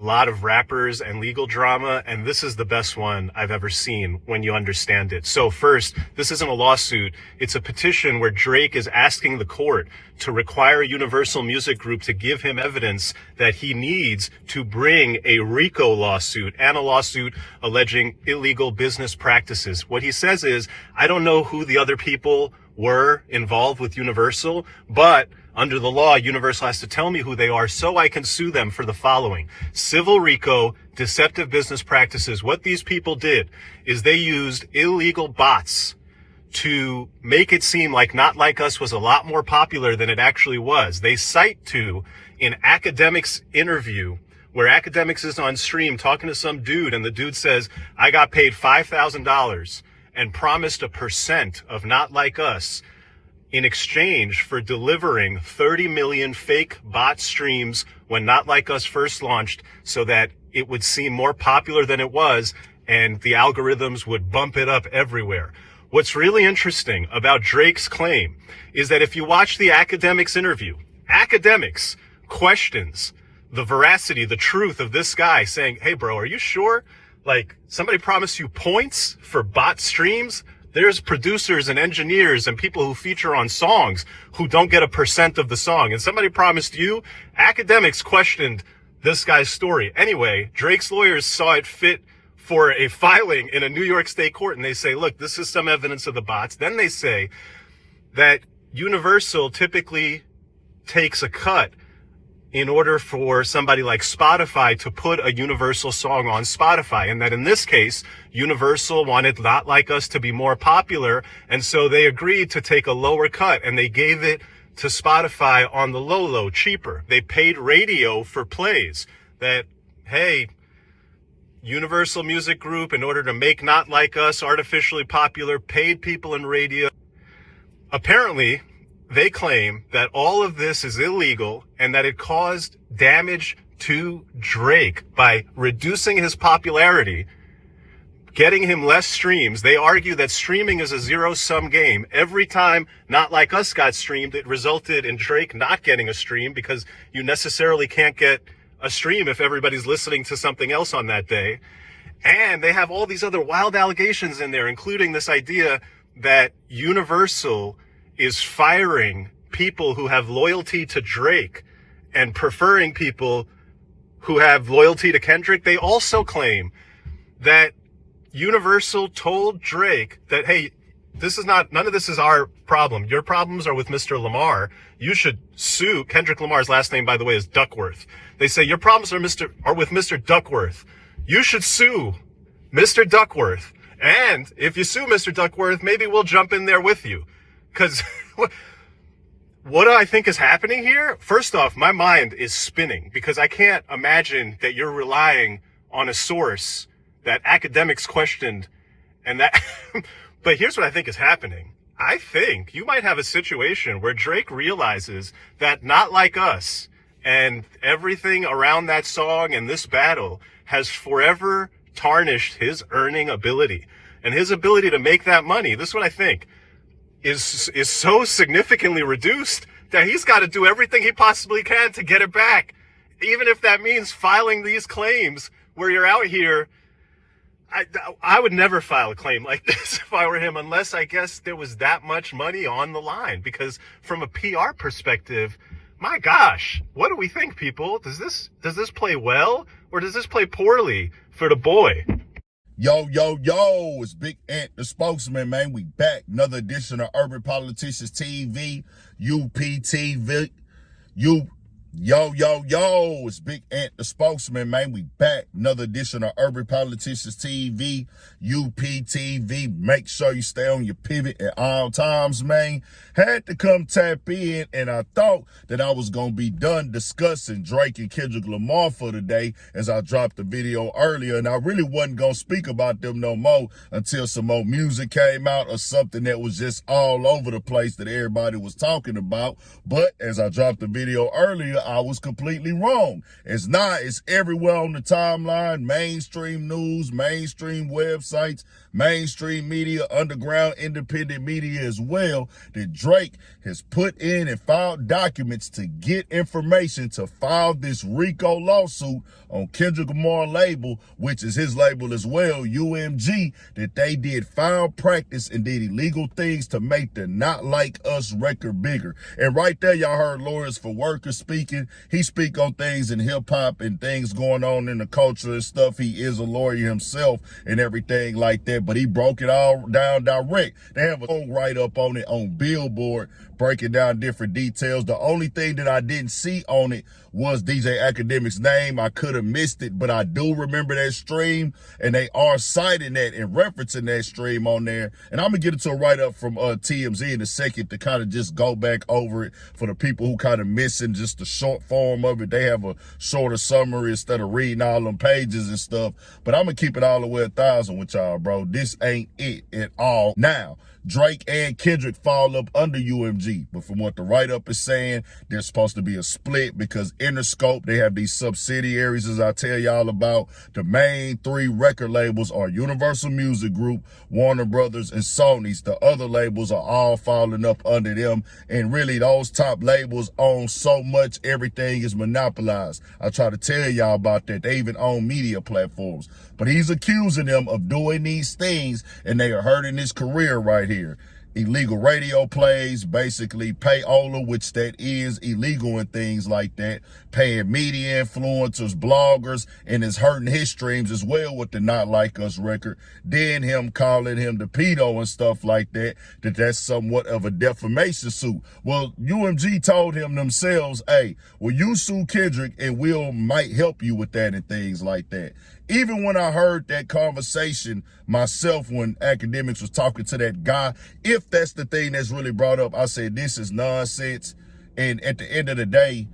A lot of rappers and legal drama, and this is the best one I've ever seen when you understand it. So first, this isn't a lawsuit. It's a petition where Drake is asking the court to require Universal Music Group to give him evidence that he needs to bring a RICO lawsuit and a lawsuit alleging illegal business practices. What he says is, I don't know who the other people were involved with Universal, but under the law, Universal has to tell me who they are so I can sue them for the following: civil RICO, deceptive business practices. What these people did is they used illegal bots to make it seem like Not Like Us was a lot more popular than it actually was. They cite to an Academics interview where Academics is on stream talking to some dude, and the dude says, I got paid $5,000 and promised a percent of Not Like Us in exchange for delivering 30 million fake bot streams when Not Like Us first launched so that it would seem more popular than it was and the algorithms would bump it up everywhere. What's really interesting about Drake's claim is that if you watch the Academics interview, Academics questions the veracity, the truth of this guy saying, hey bro, are you sure? Like, somebody promised you points for bot streams? There's producers and engineers and people who feature on songs who don't get a percent of the song. And somebody promised you. Academics questioned this guy's story. Anyway, Drake's lawyers saw it fit for a filing in a New York state court. And they say, look, this is some evidence of the bots. Then they say that Universal typically takes a cut in order for somebody like Spotify to put a Universal song on Spotify. And that in this case, Universal wanted Not Like Us to be more popular. And so they agreed to take a lower cut and they gave it to Spotify on the low, cheaper. They paid radio for plays that, hey, Universal Music Group, in order to make Not Like Us artificially popular, paid people in radio. Apparently, they claim that all of this is illegal and that it caused damage to Drake by reducing his popularity, getting him less streams. They argue that streaming is a zero-sum game. Every time Not Like Us got streamed, it resulted in Drake not getting a stream because you necessarily can't get a stream if everybody's listening to something else on that day. And they have all these other wild allegations in there, including this idea that Universal is firing people who have loyalty to Drake and preferring people who have loyalty to Kendrick. They also claim that Universal told Drake that, hey, none of this is our problem. Your problems are with Mr. Lamar. You should sue. Kendrick Lamar's last name, by the way, is Duckworth. They say your problems are with Mr. Duckworth. You should sue Mr. Duckworth. And if you sue Mr. Duckworth, maybe we'll jump in there with you. Because what do I think is happening here? First off, my mind is spinning because I can't imagine that you're relying on a source that Academics questioned and that. But here's what I think is happening. I think you might have a situation where Drake realizes that Not Like Us and everything around that song and this battle has forever tarnished his earning ability and his ability to make that money. This is what I think. Is so significantly reduced that he's got to do everything he possibly can to get it back. Even if that means filing these claims where you're out here. I would never file a claim like this if I were him, unless I guess there was that much money on the line. Because from a PR perspective, my gosh, what do we think, people? Does this play well or does this play poorly for the boy? Yo, it's Big Ant, the spokesman, man. We back. Another edition of Urban Politicians TV, UPTV. Yo, it's Big Ant, the spokesman, man. We back. Another edition of Urban Politicians TV, UPTV. Make sure you stay on your pivot at all times, man. Had to come tap in, and I thought that I was going to be done discussing Drake and Kendrick Lamar for today as I dropped the video earlier, and I really wasn't going to speak about them no more until some more music came out or something that was just all over the place that everybody was talking about. But as I dropped the video earlier, nigga, I was completely wrong. It's not. It's everywhere on the timeline, mainstream news, mainstream websites, mainstream media, underground independent media as well, that Drake has put in and filed documents to get information to file this RICO lawsuit on Kendrick Lamar label, which is his label as well, UMG, that they did foul practice and did illegal things to make the Not Like Us record bigger. And right there, y'all heard Lawyers for Workers speaking. He speak on things in hip hop and things going on in the culture and stuff. He is a lawyer himself and everything like that, but he broke it all down direct. They have a whole write-up on it on Billboard, breaking down different details. The only thing that I didn't see on it was DJ Academic's name. I could have missed it, but I do remember that stream, and they are citing that and referencing that stream on there. And I'm gonna get into a write-up from TMZ in a second to kind of just go back over it for the people who kind of missing just the short form of it. They have a shorter summary instead of reading all them pages and stuff. But I'm gonna keep it all the way 1,000 with y'all, bro. This ain't it at all. Now, Drake and Kendrick fall up under UMG, but from what the write-up is saying, there's supposed to be a split because Interscope, they have these subsidiaries, as I tell y'all about. The main 3 record labels are Universal Music Group, Warner Brothers, and Sony's. The other labels are all falling up under them, and really those top labels own so much, everything is monopolized. I try to tell y'all about that. They even own media platforms. But he's accusing them of doing these things, and they are hurting his career right here. Illegal radio plays, basically payola, which that is illegal and things like that, paying media influencers, bloggers, and it's hurting his streams as well with the Not Like Us record. Then him calling him the pedo and stuff like that, that's somewhat of a defamation suit. Well, UMG told him themselves, hey, well, you sue Kendrick and we'll might help you with that and things like that. Even when I heard that conversation myself, when Academics was talking to that guy, if that's the thing that's really brought up, I said, this is nonsense. And at the end of the day,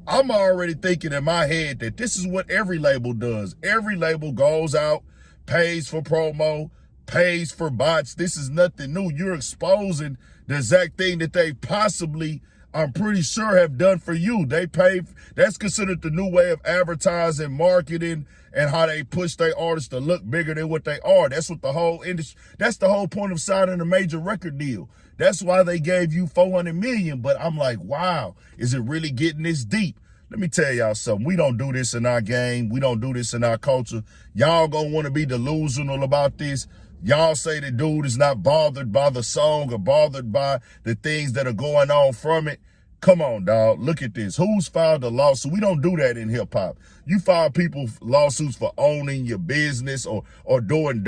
I'm already thinking in my head that this is what every label does. Every label goes out, pays for promo, pays for bots. This is nothing new. You're exposing the exact thing that they possibly, I'm pretty sure, have done for you. They pay. That's considered the new way of advertising, marketing, and how they push their artists to look bigger than what they are. That's what the whole industry, that's the whole point of signing a major record deal. That's why they gave you $400 million. But I'm like, wow, is it really getting this deep? Let me tell y'all something. We don't do this in our game. We don't do this in our culture. Y'all gonna want to be delusional about this. Y'all say the dude is not bothered by the song or bothered by the things that are going on from it. Come on, dog. Look at this. Who's filed a lawsuit? We don't do that in hip hop. You file people lawsuits for owning your business or doing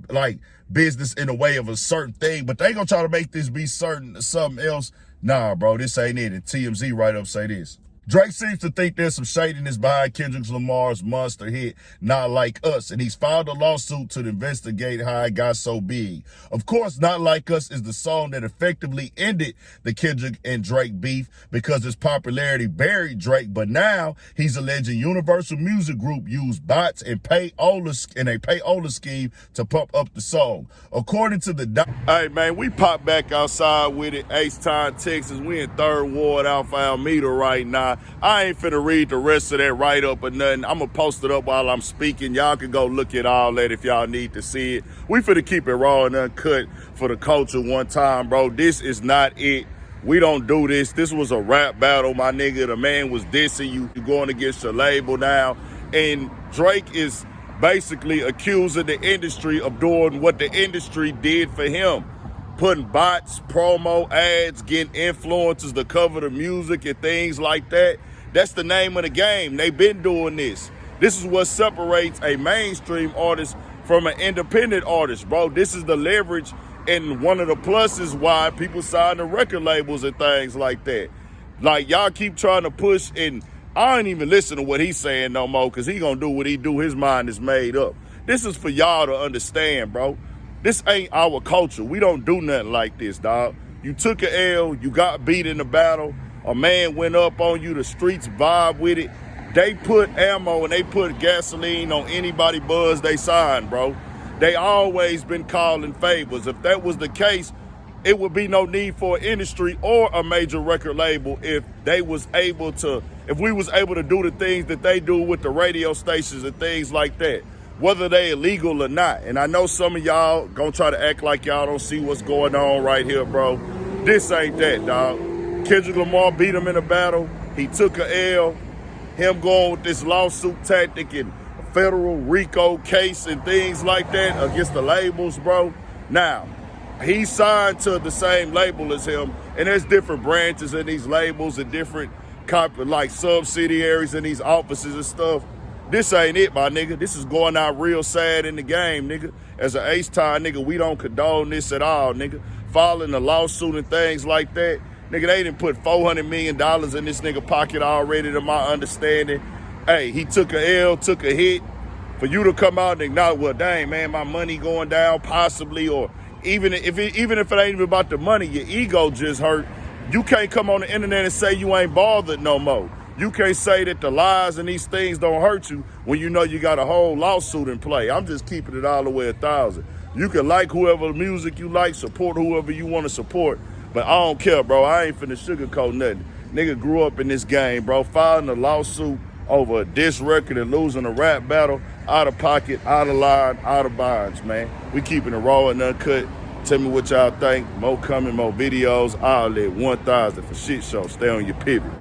like business in a way of a certain thing, but they gonna try to make this be certain something else. Nah, bro, this ain't it. And TMZ right up say this. Drake seems to think there's some shadiness behind Kendrick Lamar's monster hit, Not Like Us, and he's filed a lawsuit to investigate how it got so big. Of course, Not Like Us is the song that effectively ended the Kendrick and Drake beef because its popularity buried Drake, but now he's alleging Universal Music Group used bots and a payola scheme to pump up the song. According to the hey man, we popped back outside with it, H-Town, Texas. We in 3rd Ward, Alpha Alameda right now. I ain't finna read the rest of that write-up or nothing. I'm gonna post it up while I'm speaking. Y'all can go look at all that if y'all need to see it. We finna keep it raw and uncut for the culture one time, bro. This is not it. We don't do this. This was a rap battle, my nigga. The man was dissing you. You're going against your label now. And Drake is basically accusing the industry of doing what the industry did for him. Putting bots, promo ads, getting influencers to cover the music and things like that. That's the name of the game. They've been doing this. This is what separates a mainstream artist from an independent artist, bro. This is the leverage and one of the pluses why people sign the record labels and things like that. Like, y'all keep trying to push, and I ain't even listen to what he's saying no more because he gonna do what he do. His mind is made up. This is for y'all to understand, bro. This ain't our culture. We don't do nothing like this, dog. You took an L, you got beat in the battle, a man went up on you, the streets vibe with it. They put ammo and they put gasoline on anybody buzz they sign, bro. They always been calling favors. If that was the case, it would be no need for an industry or a major record label if they was able to, if we was able to do the things that they do with the radio stations and things like that, whether they illegal or not. And I know some of y'all gonna try to act like y'all don't see what's going on right here, bro. This ain't that, dog. Kendrick Lamar beat him in a battle. He took a L. Him going with this lawsuit tactic and federal RICO case and things like that against the labels, bro. Now, he signed to the same label as him, and there's different branches in these labels and different like subsidiaries in these offices and stuff. This ain't it, my nigga. This is going out real sad in the game, nigga. As an H-Time nigga, we don't condone this at all, nigga. Filing a lawsuit and things like that. Nigga, they didn't put $400 million in this nigga pocket already, to my understanding. Hey, he took a L, took a hit. For you to come out and acknowledge, well, dang, man, my money going down possibly, or even if it ain't even about the money, your ego just hurt. You can't come on the internet and say you ain't bothered no more. You can't say that the lies and these things don't hurt you when you know you got a whole lawsuit in play. I'm just keeping it all the way 1,000. You can like whoever music you like, support whoever you want to support, but I don't care, bro. I ain't finna sugarcoat nothing. Nigga grew up in this game, bro, filing a lawsuit over a diss record and losing a rap battle, out of pocket, out of line, out of bounds, man. We keeping it raw and uncut. Tell me what y'all think. More coming, more videos. I'll let 1,000 for shit show. Stay on your pivot.